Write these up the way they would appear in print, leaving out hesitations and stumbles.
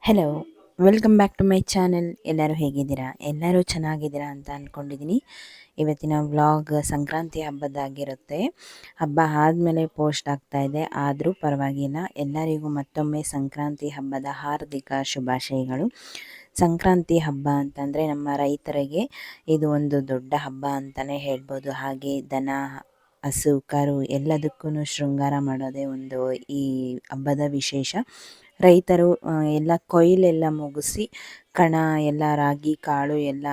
Hello, welcome back to my channel. ಎಲ್ಲರೂ ಹೇಗಿದ್ದೀರಾ? ಎಲ್ಲರೂ ಚೆನ್ನಾಗಿದ್ದೀರಾ ಅಂತ ಅಂದ್ಕೊಂಡಿದ್ದೀನಿ. ಇವತ್ತಿನ ವ್ಲಾಗ್ ಸಂಕ್ರಾಂತಿ ಹಬ್ಬದಾಗಿರುತ್ತೆ. ಹಬ್ಬ ಆದಮೇಲೆ ಪೋಸ್ಟ್ ಆಗ್ತಾ ಇದೆ, ಆದರೂ ಪರವಾಗಿಲ್ಲ. ಎಲ್ಲರಿಗೂ ಮತ್ತೊಮ್ಮೆ ಸಂಕ್ರಾಂತಿ ಹಬ್ಬದ ಹಾರ್ದಿಕ ಶುಭಾಶಯಗಳು. ಸಂಕ್ರಾಂತಿ ಹಬ್ಬ ಅಂತಂದರೆ ನಮ್ಮ ರೈತರಿಗೆ ಇದು ಒಂದು ದೊಡ್ಡ ಹಬ್ಬ ಅಂತಲೇ ಹೇಳ್ಬೋದು. ಹಾಗೆ ದನ, ಹಸು, ಕರು ಎಲ್ಲದಕ್ಕೂ ಶೃಂಗಾರ ಮಾಡೋದೇ ಒಂದು ಈ ಹಬ್ಬದ ವಿಶೇಷ. ರೈತರು ಎಲ್ಲ ಕೊಯ್ಲೆಲ್ಲ ಮುಗಿಸಿ ಕಣ ಎಲ್ಲ ರಾಗಿ ಕಾಳು ಎಲ್ಲ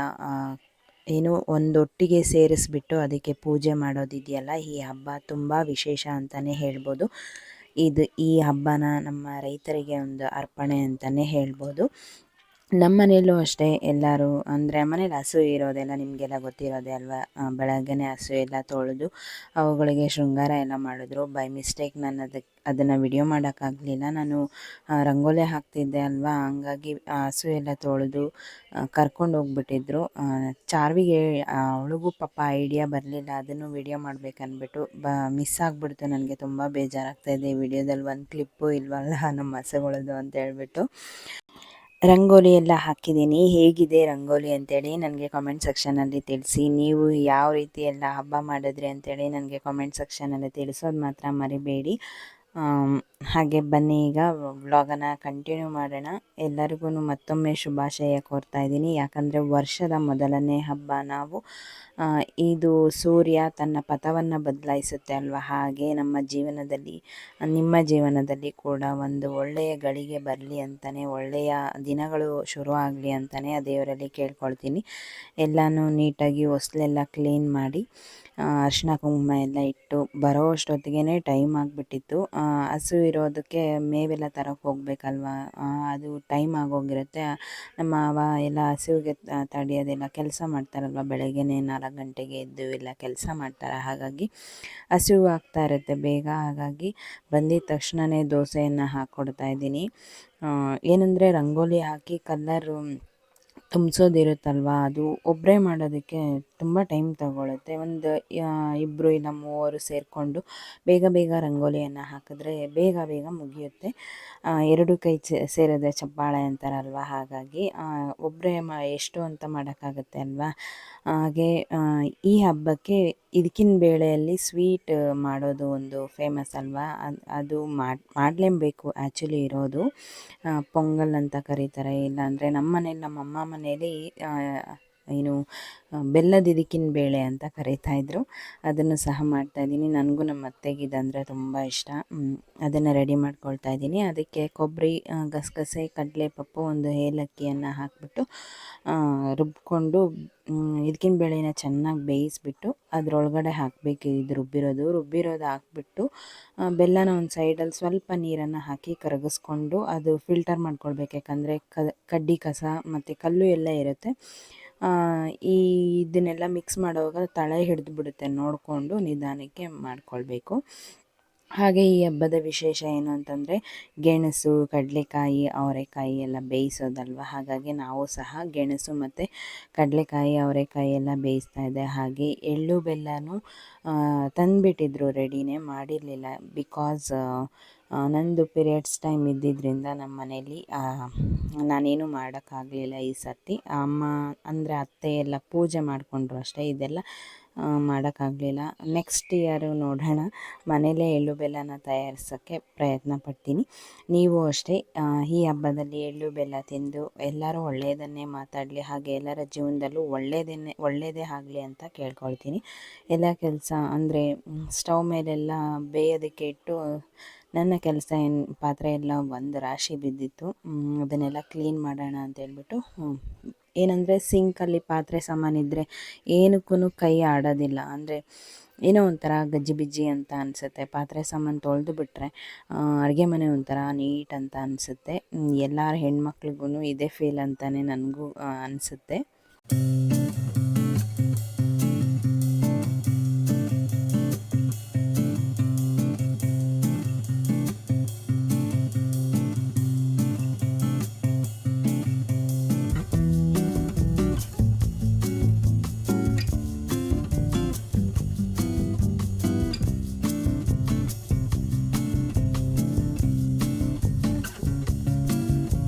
ಏನು ಒಂದೊಟ್ಟಿಗೆ ಸೇರಿಸ್ಬಿಟ್ಟು ಅದಕ್ಕೆ ಪೂಜೆ ಮಾಡೋದಿದೆಯಲ್ಲ, ಈ ಹಬ್ಬ ತುಂಬ ವಿಶೇಷ ಅಂತಲೇ ಹೇಳ್ಬೋದು. ಈ ಹಬ್ಬನ ನಮ್ಮ ರೈತರಿಗೆ ಒಂದು ಅರ್ಪಣೆ ಅಂತಲೇ ಹೇಳ್ಬೋದು. ನಮ್ಮ ಮನೆಯಲ್ಲೂ ಅಷ್ಟೇ, ಎಲ್ಲರೂ ಅಂದರೆ ಮನೇಲಿ ಹಸು ಇರೋದೆಲ್ಲ ನಿಮಗೆಲ್ಲ ಗೊತ್ತಿರೋದೆ ಅಲ್ವಾ. ಬೆಳಗ್ಗೆನೇ ಹಸು ಎಲ್ಲ ತೊಳೆದು ಅವುಗಳಿಗೆ ಶೃಂಗಾರ ಎಲ್ಲ ಮಾಡಿದ್ರು. ಬೈ ಮಿಸ್ಟೇಕ್ ನಾನು ಅದನ್ನು ವಿಡಿಯೋ ಮಾಡೋಕ್ಕಾಗಲಿಲ್ಲ. ನಾನು ರಂಗೋಲಿ ಹಾಕ್ತಿದ್ದೆ ಅಲ್ವಾ, ಹಂಗಾಗಿ ಹಸು ಎಲ್ಲ ತೊಳೆದು ಕರ್ಕೊಂಡು ಹೋಗ್ಬಿಟ್ಟಿದ್ರು. ಚಾರ್ವಿಗೆ ಅವಳಿಗೂ ಪಾಪ ಐಡಿಯಾ ಬರಲಿಲ್ಲ, ಅದನ್ನು ವಿಡಿಯೋ ಮಾಡ್ಬೇಕನ್ಬಿಟ್ಟು ಮಿಸ್ ಆಗಿಬಿಡ್ತು. ನನಗೆ ತುಂಬ ಬೇಜಾರಾಗ್ತಾಯಿದೆ. ಈ ವಿಡಿಯೋದಲ್ಲಿ ಒಂದು ಕ್ಲಿಪ್ಪು ಇಲ್ವಲ್ಲ ನಮ್ಮ ಹಸುಗಳದ್ದು ಅಂತ ಹೇಳ್ಬಿಟ್ಟು. ರಂಗೋಲಿ ಎಲ್ಲ ಹಾಕಿದ್ದೀನಿ. ಹೇಗಿದೆ ರಂಗೋಲಿ ಅಂತೇಳಿ ನನಗೆ ಕಾಮೆಂಟ್ ಸೆಕ್ಷನಲ್ಲಿ ತಿಳಿಸಿ. ನೀವು ಯಾವ ರೀತಿ ಎಲ್ಲ ಹಬ್ಬ ಮಾಡಿದ್ರಿ ಅಂತೇಳಿ ನನಗೆ ಕಾಮೆಂಟ್ ಸೆಕ್ಷನಲ್ಲಿ ತಿಳಿಸೋದು ಮಾತ್ರ ಮರಿಬೇಡಿ. ಹಾಗೆ ಬನ್ನಿ, ಈಗ ವ್ಲಾಗನ್ನು ಕಂಟಿನ್ಯೂ ಮಾಡೋಣ. ಎಲ್ಲರಿಗೂ ಮತ್ತೊಮ್ಮೆ ಶುಭಾಶಯ ಕೋರ್ತಾ ಇದ್ದೀನಿ. ಯಾಕಂದರೆ ವರ್ಷದ ಮೊದಲನೇ ಹಬ್ಬ ನಾವು. ಇದು ಸೂರ್ಯ ತನ್ನ ಪಥವನ್ನು ಬದಲಾಯಿಸುತ್ತೆ ಅಲ್ವ, ಹಾಗೆ ನಮ್ಮ ಜೀವನದಲ್ಲಿ, ನಿಮ್ಮ ಜೀವನದಲ್ಲಿ ಕೂಡ ಒಂದು ಒಳ್ಳೆಯ ಗಳಿಗೆ ಬರಲಿ ಅಂತಲೇ, ಒಳ್ಳೆಯ ದಿನಗಳು ಶುರು ಆಗಲಿ ಅಂತಲೇ ಆ ದೇವರಲ್ಲಿ ಕೇಳ್ಕೊಳ್ತೀನಿ. ಎಲ್ಲನೂ ನೀಟಾಗಿ ಹೊಸ್ಲೆಲ್ಲ ಕ್ಲೀನ್ ಮಾಡಿ ಅರಿಶಿನ ಕುಂಕುಮ ಎಲ್ಲ ಇಟ್ಟು ಬರೋ ಅಷ್ಟೊತ್ತಿಗೆ ಟೈಮ್ ಆಗಿಬಿಟ್ಟಿತ್ತು. ಹಸು ಇರೋದಕ್ಕೆ ಮೇವೆಲ್ಲ ತರೋಕ್ಕೆ ಹೋಗ್ಬೇಕಲ್ವ, ಅದು ಟೈಮ್ ಆಗೋಗಿರುತ್ತೆ. ನಮ್ಮ ಮಾವ ಎಲ್ಲ ಹಸುವಿಗೆ ತಡಿಯೋದೆಲ್ಲ ಕೆಲಸ ಮಾಡ್ತಾರಲ್ವ, ಬೆಳಗ್ಗೆನೇ 4 ಗಂಟೆಗೆ ಎದ್ದು ಎಲ್ಲ ಕೆಲಸ ಮಾಡ್ತಾರೆ. ಹಾಗಾಗಿ ಹಸಿವು ಆಗ್ತಾ ಇರುತ್ತೆ ಬೇಗ. ಹಾಗಾಗಿ ಬಂದಿದ್ದ ತಕ್ಷಣವೇ ದೋಸೆಯನ್ನು ಹಾಕ್ಕೊಡ್ತಾ ಇದ್ದೀನಿ. ಏನಂದರೆ ರಂಗೋಲಿ ಹಾಕಿ ಕಲ್ಲರು ತುಂಬಿಸೋದಿರುತ್ತಲ್ವ, ಅದು ಒಬ್ಬರೇ ಮಾಡೋದಕ್ಕೆ ತುಂಬ ಟೈಮ್ ತಗೊಳುತ್ತೆ. ಒಂದು 2 ಇಲ್ಲ 3 ಸೇರಿಕೊಂಡು ಬೇಗ ಬೇಗ ರಂಗೋಲಿಯನ್ನು ಹಾಕಿದ್ರೆ ಬೇಗ ಬೇಗ ಮುಗಿಯುತ್ತೆ. 2 ಕೈ ಸೇರಿದ್ರೆ ಚಪ್ಪಾಳೆ ಅಂತಾರಲ್ವ, ಹಾಗಾಗಿ ಒಬ್ಬರೇ ಎಷ್ಟು ಅಂತ ಮಾಡೋಕ್ಕಾಗುತ್ತೆ ಅಲ್ವಾ. ಹಾಗೆ ಈ ಹಬ್ಬಕ್ಕೆ ಇದಕ್ಕಿನ ಬೇಳೆಯಲ್ಲಿ ಸ್ವೀಟ್ ಮಾಡೋದು ಒಂದು ಫೇಮಸ್ ಅಲ್ವಾ, ಅದು ಮಾಡಲೇಬೇಕು ಆ್ಯಕ್ಚುಲಿ ಇರೋದು. ಪೊಂಗಲ್ ಅಂತ ಕರೀತಾರೆ. ಇಲ್ಲಾಂದರೆ ನಮ್ಮ ಮನೇಲಿ, ನಮ್ಮ ಅಮ್ಮ ಮನೇಲಿ ಏನು ಬೆಲ್ಲದ ಇದಕ್ಕಿನ ಬೇಳೆ ಅಂತ ಕರೀತಾಯಿದ್ರು. ಅದನ್ನು ಸಹ ಮಾಡ್ತಾಯಿದ್ದೀನಿ. ನನಗೂ ನಮ್ಮ ಅತ್ತೆಗೆ ಇದಂದರೆ ತುಂಬ ಇಷ್ಟ. ಅದನ್ನು ರೆಡಿ ಮಾಡ್ಕೊಳ್ತಾ ಇದ್ದೀನಿ. ಅದಕ್ಕೆ ಕೊಬ್ಬರಿ, ಗಸಗಸೆ, ಕಡಲೆಪಪ್ಪು, ಒಂದು ಏಲಕ್ಕಿಯನ್ನು ಹಾಕಿಬಿಟ್ಟು ರುಬ್ಕೊಂಡು ಇದಕ್ಕಿನ ಬೇಳೆನ ಚೆನ್ನಾಗಿ ಬೇಯಿಸ್ಬಿಟ್ಟು ಅದರೊಳಗಡೆ ಹಾಕಬೇಕು. ಇದು ರುಬ್ಬಿರೋದು ಹಾಕ್ಬಿಟ್ಟು ಬೆಲ್ಲನ ಒಂದು ಸೈಡಲ್ಲಿ ಸ್ವಲ್ಪ ನೀರನ್ನು ಹಾಕಿ ಕರಗಿಸ್ಕೊಂಡು ಅದು ಫಿಲ್ಟರ್ ಮಾಡ್ಕೊಳ್ಬೇಕು. ಯಾಕಂದರೆ ಕಡ್ಡಿ ಕಸ ಮತ್ತು ಕಲ್ಲು ಎಲ್ಲ ಇರುತ್ತೆ. ಇದನ್ನೆಲ್ಲ ಮಿಕ್ಸ್ ಮಾಡುವಾಗ ತಳ ಹಿಡಿದು ಬಿಡುತ್ತೆ, ನೋಡಿಕೊಂಡು ನಿಧಾನಕ್ಕೆ ಮಾಡಿಕೊಳ್ಬೇಕು. ಹಾಗೆ ಈ ಹಬ್ಬದ ವಿಶೇಷ ಏನು ಅಂತಂದರೆ ಗೆಣಸು, ಕಡಲೆಕಾಯಿ, ಅವರೆಕಾಯಿ ಎಲ್ಲ ಬೇಯಿಸೋದಲ್ವ, ಹಾಗಾಗಿ ನಾವು ಸಹ ಗೆಣಸು ಮತ್ತು ಕಡಲೆಕಾಯಿ, ಅವರೆಕಾಯಿ ಎಲ್ಲ ಬೇಯಿಸ್ತಾ ಇದ್ದೆ. ಹಾಗೆ ಎಳ್ಳು ಬೆಲ್ಲನೂ ತಂದುಬಿಟ್ಟಿದ್ರು, ರೆಡಿನೇ ಮಾಡಿರಲಿಲ್ಲ. ಬಿಕಾಸ್ ನಂದು ಪೀರಿಯಡ್ಸ್ ಟೈಮ್ ಇದ್ದಿದ್ದರಿಂದ ನಮ್ಮ ಮನೇಲಿ ನಾನೇನು ಮಾಡೋಕ್ಕಾಗಲಿಲ್ಲ ಈ ಸರ್ತಿ. ಅಮ್ಮ ಅಂದರೆ ಅತ್ತೆ ಎಲ್ಲ ಪೂಜೆ ಮಾಡಿಕೊಂಡ್ರು ಅಷ್ಟೇ, ಇದೆಲ್ಲ ಮಾಡೋಕ್ಕಾಗಲಿಲ್ಲ. ನೆಕ್ಸ್ಟ್ ಇಯರು ನೋಡೋಣ, ಮನೇಲೇ ಎಳ್ಳು ಬೆಲ್ಲನ ತಯಾರಿಸೋಕ್ಕೆ ಪ್ರಯತ್ನ ಪಡ್ತೀನಿ. ನೀವು ಅಷ್ಟೇ ಈ ಹಬ್ಬದಲ್ಲಿ ಎಳ್ಳು ಬೆಲ್ಲ ತಿಂದು ಎಲ್ಲರೂ ಒಳ್ಳೆಯದನ್ನೇ ಮಾತಾಡಲಿ, ಹಾಗೆ ಎಲ್ಲರ ಜೀವನದಲ್ಲೂ ಒಳ್ಳೆಯದೇ ಆಗಲಿ ಅಂತ ಕೇಳ್ಕೊಳ್ತೀನಿ. ಎಲ್ಲ ಕೆಲಸ ಅಂದರೆ ಸ್ಟವ್ ಮೇಲೆಲ್ಲ ಬೇಯೋದಕ್ಕೆ ಇಟ್ಟು ನನ್ನ ಕೆಲಸ ಪಾತ್ರೆ ಎಲ್ಲ ಒಂದು ರಾಶಿ ಬಿದ್ದಿತ್ತು. ಅದನ್ನೆಲ್ಲ ಕ್ಲೀನ್ ಮಾಡೋಣ ಅಂತೇಳ್ಬಿಟ್ಟು, ಏನಂದರೆ ಸಿಂಕಲ್ಲಿ ಪಾತ್ರೆ ಸಾಮಾನಿದ್ದರೆ ಏನಕ್ಕೂ ಕೈ ಆಡೋದಿಲ್ಲ. ಅಂದರೆ ಏನೋ ಒಂಥರ ಗಜ್ಜಿ ಬಿಜ್ಜಿ ಅಂತ ಅನಿಸುತ್ತೆ. ಪಾತ್ರೆ ಸಾಮಾನು ತೊಳೆದು ಬಿಟ್ಟರೆ ಅಡುಗೆ ಮನೆ ಒಂಥರ ನೀಟ್ ಅಂತ ಅನಿಸುತ್ತೆ. ಎಲ್ಲರ ಹೆಣ್ಮಕ್ಳಿಗೂ ಇದೇ ಫೀಲ್ ಅಂತಲೇ ನನಗೂ ಅನಿಸುತ್ತೆ.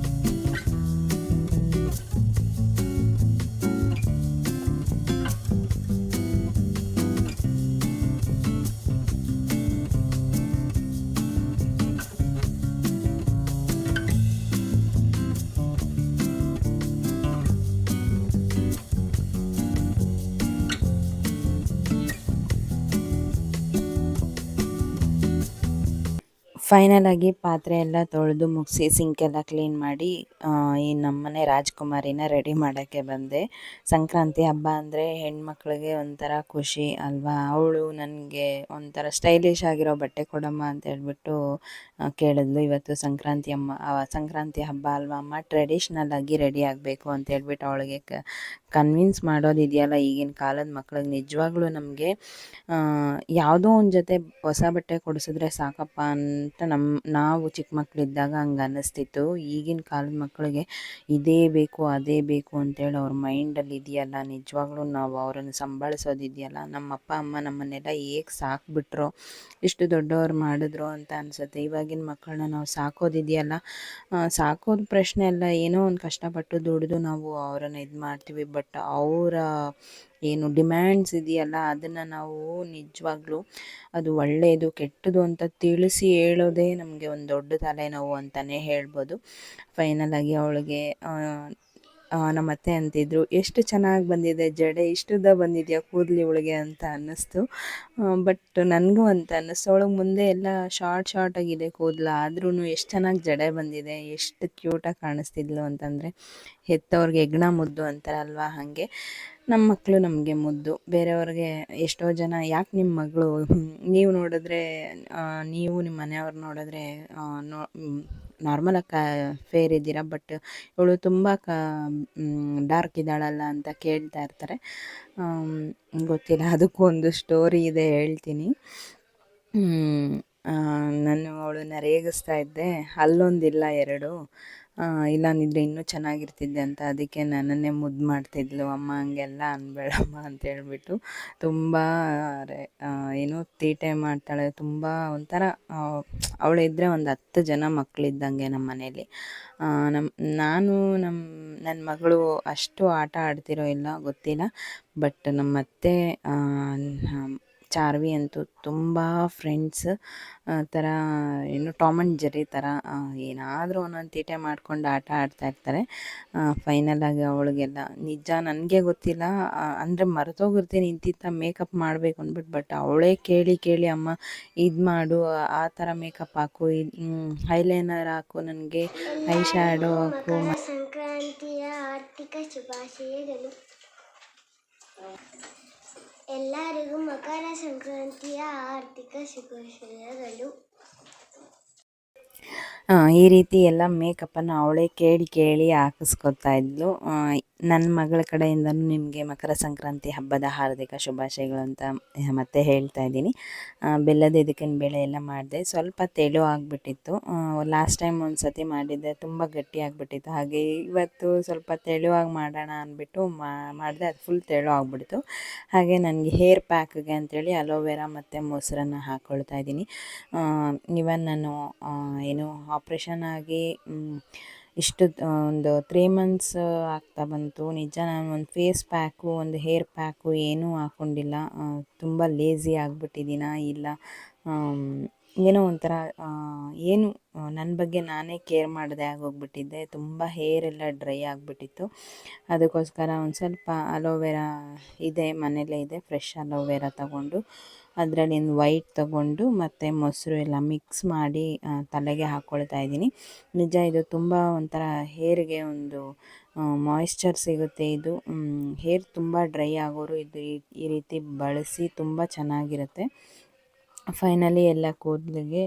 ಫೈನಲ್ ಆಗಿ ಪಾತ್ರೆ ಎಲ್ಲ ತೊಳೆದು ಮುಗಿಸಿ ಸಿಂಕೆಲ್ಲ ಕ್ಲೀನ್ ಮಾಡಿ ಈ ನಮ್ಮನೆ ರಾಜ್ಕುಮಾರಿನ ರೆಡಿ ಮಾಡೋಕ್ಕೆ ಬಂದೆ. ಸಂಕ್ರಾಂತಿ ಹಬ್ಬ ಅಂದರೆ ಹೆಣ್ಮಕ್ಳಿಗೆ ಒಂಥರ ಖುಷಿ ಅಲ್ವಾ. ಅವಳು ನನಗೆ ಒಂಥರ ಸ್ಟೈಲಿಶ್ ಆಗಿರೋ ಬಟ್ಟೆ ಕೊಡಮ್ಮ ಅಂತ ಹೇಳ್ಬಿಟ್ಟು ಕೇಳಿದ್ಲು. ಇವತ್ತು ಸಂಕ್ರಾಂತಿ ಹಬ್ಬ ಅಲ್ವಾ ಅಮ್ಮ, ಟ್ರೆಡಿಷ್ನಲ್ ಆಗಿ ರೆಡಿ ಆಗಬೇಕು ಅಂತ ಹೇಳ್ಬಿಟ್ಟು ಅವಳಿಗೆ ಕನ್ವಿನ್ಸ್ ಮಾಡೋದಿದೆಯಲ್ಲ ಈಗಿನ ಕಾಲದ ಮಕ್ಳಿಗೆ. ನಿಜವಾಗ್ಲೂ ನಮಗೆ ಯಾವುದೋ ಒಂದು ಜೊತೆ ಹೊಸ ಬಟ್ಟೆ ಕೊಡಿಸಿದ್ರೆ ಸಾಕಪ್ಪ ಅಂತ ನಾವು ಚಿಕ್ಕ ಮಕ್ಕಳಿದ್ದಾಗ ಹಂಗೆ ಅನ್ನಿಸ್ತಿತ್ತು. ಈಗಿನ ಕಾಲದ ಮಕ್ಕಳಿಗೆ ಇದೇ ಬೇಕು ಅದೇ ಬೇಕು ಅಂತೇಳಿ ಅವ್ರ ಮೈಂಡಲ್ಲಿ ಇದೆಯಲ್ಲ, ನಿಜವಾಗ್ಲೂ ನಾವು ಅವರನ್ನು ಸಂಭಾಳಿಸೋದಿದೆಯಲ್ಲ, ನಮ್ಮ ಅಪ್ಪ ಅಮ್ಮ ನಮ್ಮನ್ನೆಲ್ಲ ಹೇಗೆ ಸಾಕ್ಬಿಟ್ರೋ, ಇಷ್ಟು ದೊಡ್ಡವ್ರು ಮಾಡಿದ್ರು ಅಂತ ಅನಿಸುತ್ತೆ. ಇವಾಗಿನ ಮಕ್ಕಳನ್ನ ನಾವು ಸಾಕೋದಿದೆಯಲ್ಲ, ಸಾಕೋದು ಪ್ರಶ್ನೆ ಅಲ್ಲ, ಏನೋ ಒಂದು ಕಷ್ಟಪಟ್ಟು ದುಡಿದು ನಾವು ಅವರನ್ನು ಇದು ಮಾಡ್ತೀವಿ. ಬಟ್ ಅವರ ಏನು ಡಿಮ್ಯಾಂಡ್ಸ್ ಇದೆಯಲ್ಲ, ಅದನ್ನು ನಾವು ನಿಜವಾಗ್ಲೂ ಅದು ಒಳ್ಳೆಯದು ಕೆಟ್ಟದು ಅಂತ ತಿಳಿಸಿ ಹೇಳೋದೇ ನಮಗೆ ಒಂದು ದೊಡ್ಡ ತಲೆನೋವು ಅಂತಲೇ ಹೇಳ್ಬೋದು. ಫೈನಲಾಗಿ ಅವಳಿಗೆ ನಮ್ಮ ಅತ್ತೆ ಅಂತಿದ್ರು, ಎಷ್ಟು ಚೆನ್ನಾಗಿ ಬಂದಿದೆ ಜಡೆ, ಇಷ್ಟುದ್ದ ಬಂದಿದೆಯಾ ಕೂದಲು ಇವಳಿಗೆ ಅಂತ ಅನ್ನಿಸ್ತು. ಬಟ್ ನನಗೂ ಅಂತ ಅನ್ನಿಸ್ತು. ಅವಳಿಗೆ ಮುಂದೆ ಎಲ್ಲ ಶಾರ್ಟಾಗಿದೆ ಕೂದಲು, ಆದ್ರೂ ಎಷ್ಟು ಚೆನ್ನಾಗಿ ಜಡೆ ಬಂದಿದೆ, ಎಷ್ಟು ಕ್ಯೂಟಾಗಿ ಕಾಣಿಸ್ತಿದ್ಲು ಅಂತಂದರೆ ಹೆತ್ತವ್ರಿಗೆ ಹೆಗ್ಣ ಮುದ್ದು ಅಂತಾರಲ್ವ, ಹಾಗೆ ನಮ್ಮ ಮಕ್ಕಳು ನಮಗೆ ಮುದ್ದು. ಬೇರೆಯವ್ರಿಗೆ ಎಷ್ಟೋ ಜನ ಯಾಕೆ ನಿಮ್ಮ ಮಗಳು, ನೀವು ನೋಡಿದ್ರೆ ನೀವು ನಿಮ್ಮ ಮನೆಯವ್ರು ನೋಡಿದ್ರೆ ನಾರ್ಮಲಾಗಿ ಫೇರ್ ಇದ್ದೀರಾ, ಬಟ್ ಇವಳು ತುಂಬ ಡಾರ್ಕ್ ಇದ್ದಾಳಲ್ಲ ಅಂತ ಕೇಳ್ತಾ ಇರ್ತಾರೆ. ಗೊತ್ತಿಲ್ಲ, ಅದಕ್ಕೂ ಒಂದು ಸ್ಟೋರಿ ಇದೆ, ಹೇಳ್ತೀನಿ. ನಾನು ಅವಳನ್ನ ರೇಗಿಸ್ತಾ ಇದ್ದೆ, ಅಲ್ಲೊಂದಿಲ್ಲ ಎರಡು, ಇಲ್ಲಾಂದಿದ್ರೆ ಇನ್ನೂ ಚೆನ್ನಾಗಿರ್ತಿದ್ದೆ ಅಂತ. ಅದಕ್ಕೆ ನನ್ನನ್ನೇ ಮುದ್ದು ಮಾಡ್ತಿದ್ಲು. ಅಮ್ಮ ಹಂಗೆಲ್ಲ ಅನ್ಬೇಡಮ್ಮ ಅಂತ ಹೇಳ್ಬಿಟ್ಟು. ತುಂಬ ಏನೋ ತೀಟೆ ಮಾಡ್ತಾಳೆ, ತುಂಬ ಒಂಥರ. ಅವಳಿದ್ದರೆ ಒಂದು 10 ಜನ ಮಕ್ಕಳಿದ್ದಂಗೆ ನಮ್ಮ ಮನೇಲಿ. ನನ್ನ ಮಗಳು ಅಷ್ಟು ಆಟ ಆಡ್ತಿರೋ ಇಲ್ಲ ಗೊತ್ತಿಲ್ಲ, ಬಟ್ ನಮ್ಮತ್ತೆ ಚಾರ್ವಿ ಅಂತೂ ತುಂಬ ಫ್ರೆಂಡ್ಸ್ ಥರ, ಏನು ಟಾಮ್ ಆ್ಯಂಡ್ ಜೆರ್ರಿ ಥರ, ಏನಾದರೂ ಒಂದೊಂದು ತೀಟೆ ಮಾಡ್ಕೊಂಡು ಆಟ ಆಡ್ತಾಯಿರ್ತಾರೆ. ಫೈನಲಾಗಿ ಅವಳಿಗೆಲ್ಲ ನಿಜ ನನಗೆ ಗೊತ್ತಿಲ್ಲ, ಅಂದರೆ ಮರೆತೋಗಿರ್ತೀನಿ ಇಂತಿಂಥ ಮೇಕಪ್ ಮಾಡಬೇಕು ಅಂದ್ಬಿಟ್ಟು. ಬಟ್ ಅವಳೇ ಕೇಳಿ ಅಮ್ಮ ಇದು ಮಾಡು, ಆ ಥರ ಮೇಕಪ್ ಹಾಕು, ಐಲೈನರ್ ಹಾಕು, ನನಗೆ ಐ ಶ್ಯಾಡೋ ಹಾಕು. ಸಂಕ್ರಾಂತಿಯ ಆರ್ಥಿಕ ಶುಭಾಶಯಗಳು. ಎಲ್ಲರಿಗೂ ಮಕರ ಸಂಕ್ರಾಂತಿಯ ಆರ್ಥಿಕ ಶುಭಾಶಯಗಳು. ಈ ರೀತಿ ಎಲ್ಲ ಮೇಕಪ್ಪನ್ನು ಅವಳೇ ಕೇಳಿ ಹಾಕಿಸ್ಕೊತಾ ಇದ್ಲು. ನನ್ನ ಮಗಳ ಕಡೆಯಿಂದನೂ ನಿಮಗೆ ಮಕರ ಸಂಕ್ರಾಂತಿ ಹಬ್ಬದ ಹಾರ್ದಿಕ ಶುಭಾಶಯಗಳು ಅಂತ ಮತ್ತೆ ಹೇಳ್ತಾ ಇದ್ದೀನಿ. ಬೆಲ್ಲದ ಇದಕ್ಕಿನ ಬೇಳೆ ಎಲ್ಲ ಮಾಡಿದೆ, ಸ್ವಲ್ಪ ತೆಳು ಆಗಿಬಿಟ್ಟಿತ್ತು. ಲಾಸ್ಟ್ ಟೈಮ್ ಒಂದು ಸತಿ ಮಾಡಿದ್ದೆ, ತುಂಬ ಗಟ್ಟಿ ಆಗಿಬಿಟ್ಟಿತ್ತು. ಹಾಗೆ ಇವತ್ತು ಸ್ವಲ್ಪ ತೆಳುವಾಗಿ ಮಾಡೋಣ ಅಂದ್ಬಿಟ್ಟು ಮಾಡಿದೆ, ಅದು ಫುಲ್ ತೆಳು ಆಗಿಬಿಡ್ತು. ಹಾಗೆ ನನಗೆ ಹೇರ್ ಪ್ಯಾಕ್ಗೆ ಅಂಥೇಳಿ ಅಲೋವೆರಾ ಮತ್ತು ಮೊಸರನ್ನು ಹಾಕ್ಕೊಳ್ತಾ ಇದ್ದೀನಿ. ಇವನ್ ನಾನು ಏನು ಆಪ್ರೇಷನ್ ಆಗಿ ಇಷ್ಟು ಒಂದು 3 months ಆಗ್ತಾ ಬಂತು. ನಿಜ ನಾನು ಒಂದು ಫೇಸ್ ಪ್ಯಾಕು, ಒಂದು ಹೇರ್ ಪ್ಯಾಕು ಏನೂ ಹಾಕ್ಕೊಂಡಿಲ್ಲ. ತುಂಬ ಲೇಝಿ ಆಗಿಬಿಟ್ಟಿದ್ದೀನ, ಇಲ್ಲ ಏನೋ ಒಂಥರ ಏನು ನನ್ನ ಬಗ್ಗೆ ನಾನೇ ಕೇರ್ ಮಾಡದೆ ಆಗೋಗ್ಬಿಟ್ಟಿದ್ದೆ. ತುಂಬ ಹೇರೆಲ್ಲ ಡ್ರೈ ಆಗಿಬಿಟ್ಟಿತ್ತು. ಅದಕ್ಕೋಸ್ಕರ ಒಂದು ಸ್ವಲ್ಪ ಅಲೋವೆರಾ ಇದೆ, ಮನೇಲೇ ಇದೆ, ಫ್ರೆಶ್ ಅಲೋವೆರಾ ತಗೊಂಡು ಅದರಲ್ಲಿ ಒಂದು ವೈಟ್ ತಗೊಂಡು ಮತ್ತು ಮೊಸರು ಎಲ್ಲ ಮಿಕ್ಸ್ ಮಾಡಿ ತಲೆಗೆ ಹಾಕ್ಕೊಳ್ತಾ ಇದ್ದೀನಿ. ನಿಜ ಇದು ತುಂಬ ಒಂಥರ ಹೇರ್ಗೆ ಒಂದು ಮಾಯಿಶ್ಚರ್ ಸಿಗುತ್ತೆ. ಇದು ಹೇರ್ ತುಂಬ ಡ್ರೈ ಆಗೋರು ಇದು ಈ ರೀತಿ ಬಳಸಿ, ತುಂಬ ಚೆನ್ನಾಗಿರುತ್ತೆ. ಫೈನಲಿ ಎಲ್ಲ ಕೂದಲಿಗೆ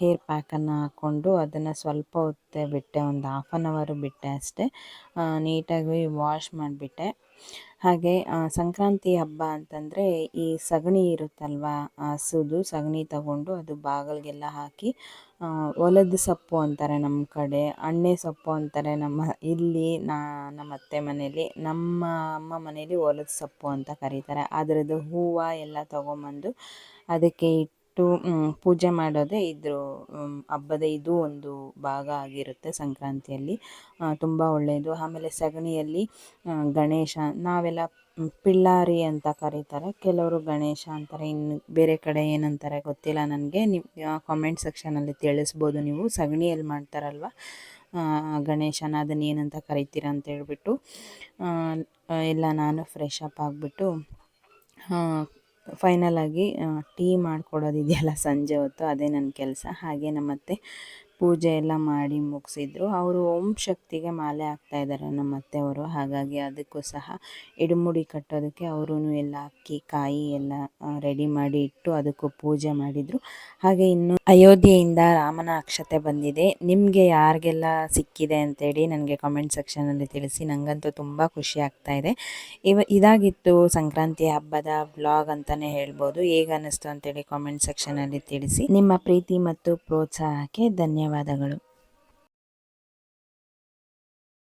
ಹೇರ್ ಪ್ಯಾಕನ್ನು ಹಾಕ್ಕೊಂಡು ಅದನ್ನು ಸ್ವಲ್ಪ ಹೊತ್ತೇ ಬಿಟ್ಟೆ, ಒಂದು 1/2 hour ಬಿಟ್ಟೆ ಅಷ್ಟೇ. ನೀಟಾಗಿ ವಾಶ್ ಮಾಡಿಬಿಟ್ಟೆ. ಹಾಗೆ ಸಂಕ್ರಾಂತಿ ಹಬ್ಬ ಅಂತಂದರೆ ಈ ಸಗಣಿ ಇರುತ್ತಲ್ವ, ಹಸುದು ಸಗಣಿ ತಗೊಂಡು ಅದು ಬಾಗಿಲಿಗೆಲ್ಲ ಹಾಕಿ, ಒಲದ ಸೊಪ್ಪು ಅಂತಾರೆ ನಮ್ಮ ಕಡೆ, ಅಣ್ಣೆ ಸೊಪ್ಪು ಅಂತಾರೆ ನಮ್ಮ ಅತ್ತೆ ಮನೇಲಿ. ನಮ್ಮ ಅಮ್ಮ ಮನೇಲಿ ಒಲದ ಸೊಪ್ಪು ಅಂತ ಕರೀತಾರೆ. ಅದರದ್ದು ಹೂವು ಎಲ್ಲ ತೊಗೊಂಬಂದು ಅದಕ್ಕೆ ಇಟ್ಟು ಪೂಜೆ ಮಾಡೋದೇ ಇದ್ರ ಹಬ್ಬದ ಇದು ಒಂದು ಭಾಗ ಆಗಿರುತ್ತೆ ಸಂಕ್ರಾಂತಿಯಲ್ಲಿ. ತುಂಬ ಒಳ್ಳೆಯದು. ಆಮೇಲೆ ಸಗಣಿಯಲ್ಲಿ ಗಣೇಶ, ನಾವೆಲ್ಲ ಪಿಳ್ಳಾರಿ ಅಂತ ಕರೀತಾರೆ, ಕೆಲವರು ಗಣೇಶ ಅಂತಾರೆ, ಇನ್ನು ಬೇರೆ ಕಡೆ ಏನಂತಾರೆ ಗೊತ್ತಿಲ್ಲ ನನಗೆ. ನೀವು ಕಾಮೆಂಟ್ ಸೆಕ್ಷನಲ್ಲಿ ತಿಳಿಸ್ಬೋದು ನೀವು. ಸಗಣಿಯಲ್ಲಿ ಮಾಡ್ತಾರಲ್ವ ಗಣೇಶನ, ಅದನ್ನು ಏನಂತ ಕರಿತೀರ ಅಂತ ಹೇಳ್ಬಿಟ್ಟು. ಎಲ್ಲ ನಾನು ಫ್ರೆಶ್ ಅಪ್ ಆಗಿಬಿಟ್ಟು ಫೈನಲ್ ಆಗಿ ಟೀ ಮಾಡ್ಕೊಡೋದಿದೆಯಲ್ಲ ಸಂಜೆ ಹೊತ್ತು, ಅದೇ ನನ್ನ ಕೆಲಸ. ಹಾಗೆ ನಮ್ಮತ್ತೆ ಪೂಜೆ ಎಲ್ಲ ಮಾಡಿ ಮುಗಿಸಿದ್ರು. ಅವರು ಓಂ ಶಕ್ತಿಗೆ ಮಾಲೆ ಹಾಕ್ತಾ ಇದ್ದಾರೆ ನಮ್ಮತ್ತೆಯವರು. ಹಾಗಾಗಿ ಅದಕ್ಕೂ ಸಹ ಇಡುಮುಡಿ ಕಟ್ಟೋದಕ್ಕೆ ಅವರು ಎಲ್ಲ ಅಕ್ಕಿ ಕಾಯಿ ಎಲ್ಲ ರೆಡಿ ಮಾಡಿ ಇಟ್ಟು ಅದಕ್ಕೂ ಪೂಜೆ ಮಾಡಿದರು. ಹಾಗೆ ಇನ್ನು ಅಯೋಧ್ಯೆಯಿಂದ ರಾಮನ ಅಕ್ಷತೆ ಬಂದಿದೆ. ನಿಮಗೆ ಯಾರಿಗೆಲ್ಲ ಸಿಕ್ಕಿದೆ ಅಂತೇಳಿ ನನಗೆ ಕಾಮೆಂಟ್ ಸೆಕ್ಷನಲ್ಲಿ ತಿಳಿಸಿ. ನನಗಂತೂ ತುಂಬ ಖುಷಿ ಆಗ್ತಾ ಇದೆ. ಇದಾಗಿತ್ತು ಸಂಕ್ರಾಂತಿ ಹಬ್ಬದ ವ್ಲಾಗ್ ಅಂತಲೇ ಹೇಳ್ಬೋದು. ಹೇಗೆ ಅನ್ನಿಸ್ತು ಅಂತೇಳಿ ಕಾಮೆಂಟ್ ಸೆಕ್ಷನಲ್ಲಿ ತಿಳಿಸಿ. ನಿಮ್ಮ ಪ್ರೀತಿ ಮತ್ತು ಪ್ರೋತ್ಸಾಹಕ್ಕೆ ಧನ್ಯವಾದಗಳು.